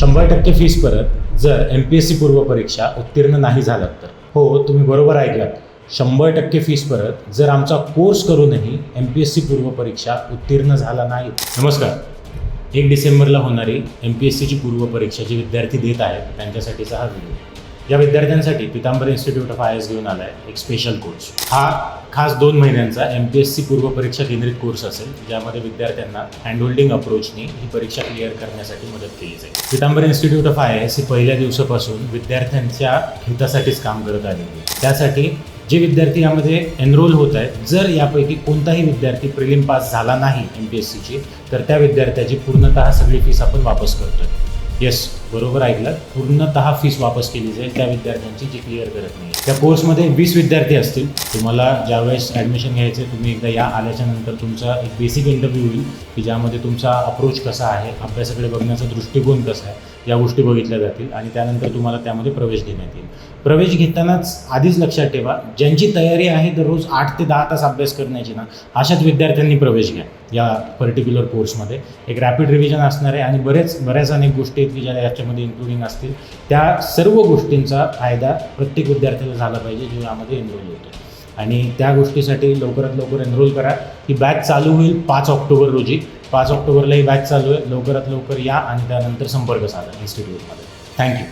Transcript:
100% fees परत जर MPSC पूर्व परीक्षा उत्तीर्ण नाही झालात तर. हो, तुम्ही बरोबर ऐकलात. 100% फीस परत जर आमचा कोर्स करूनही MPSC पूर्व परीक्षा उत्तीर्ण झाला नाही. नमस्कार. 1 डिसेंबरला होणारी MPSCची पूर्व परीक्षा जी विद्यार्थी देत आहेत त्यांच्यासाठीचा हा व्हिडिओ. या विद्यार्थ्यांसाठी पीतांबर इन्स्टिट्यूट ऑफ IAS घेऊन आला आहे एक स्पेशल कोर्स. हा खास 2 महिन्यांचा MPSC पूर्व परीक्षा केंद्रित कोर्स असेल, ज्यामध्ये विद्यार्थ्यांना हँडहोल्डिंग अप्रोचने ही परीक्षा क्लिअर करण्यासाठी मदत केली जाईल. पीतांबर इन्स्टिट्यूट ऑफ IAS ही पहिल्या दिवसापासून विद्यार्थ्यांच्या हितासाठीच काम करत आलेली आहे. त्यासाठी जे विद्यार्थी यामध्ये एनरोल होत आहेत, जर यापैकी कोणताही विद्यार्थी प्रिलिम पास झाला नाही MPSCची, तर त्या विद्यार्थ्याची पूर्णतः सगळी फीस आपण वापस करतोय. येस, बरोबर ऐकलं. पूर्णतः फीस वापस केली जाईल त्या विद्यार्थ्यांची जी क्लिअर करत नाही. त्या कोर्समध्ये 20 विद्यार्थी असतील. तुम्हाला ज्यावेळेस ॲडमिशन घ्यायचं आहे, तुम्ही एकदा या आल्याच्या नंतर तुमचा एक बेसिक इंटरव्ह्यू होईल की ज्यामध्ये तुमचा अप्रोच कसा आहे, अभ्यासाकडे बघण्याचा दृष्टिकोन कसा आहे, या गोष्टी बघितल्या जातील आणि त्यानंतर तुम्हाला त्यामध्ये प्रवेश देण्यात येईल. प्रवेश घेतानाच आधीच लक्षात ठेवा, ज्यांची तयारी आहे दररोज 8 ते 10 तास अभ्यास करण्याची ना, अशाच विद्यार्थ्यांनी प्रवेश घ्या या पर्टिक्युलर कोर्समध्ये. एक रॅपिड रिव्हिजन असणार आहे आणि बऱ्याच अनेक गोष्टी आहेत की ज्या याच्यामध्ये इन्क्लुडिंग असतील. त्या सर्व गोष्टींचा फायदा प्रत्येक विद्यार्थ्याला झाला पाहिजे जो यामध्ये एनरोल होतो. आणि त्या गोष्टीसाठी लवकरात लवकर एनरोल करा. ही बॅच चालू होईल 5 ऑक्टोबर रोजी. 5 ऑक्टोबरला ही बॅच चालू आहे. लवकरात लवकर या आणि त्यानंतर संपर्क साधा इन्स्टिट्यूटमध्ये. थँक्यू.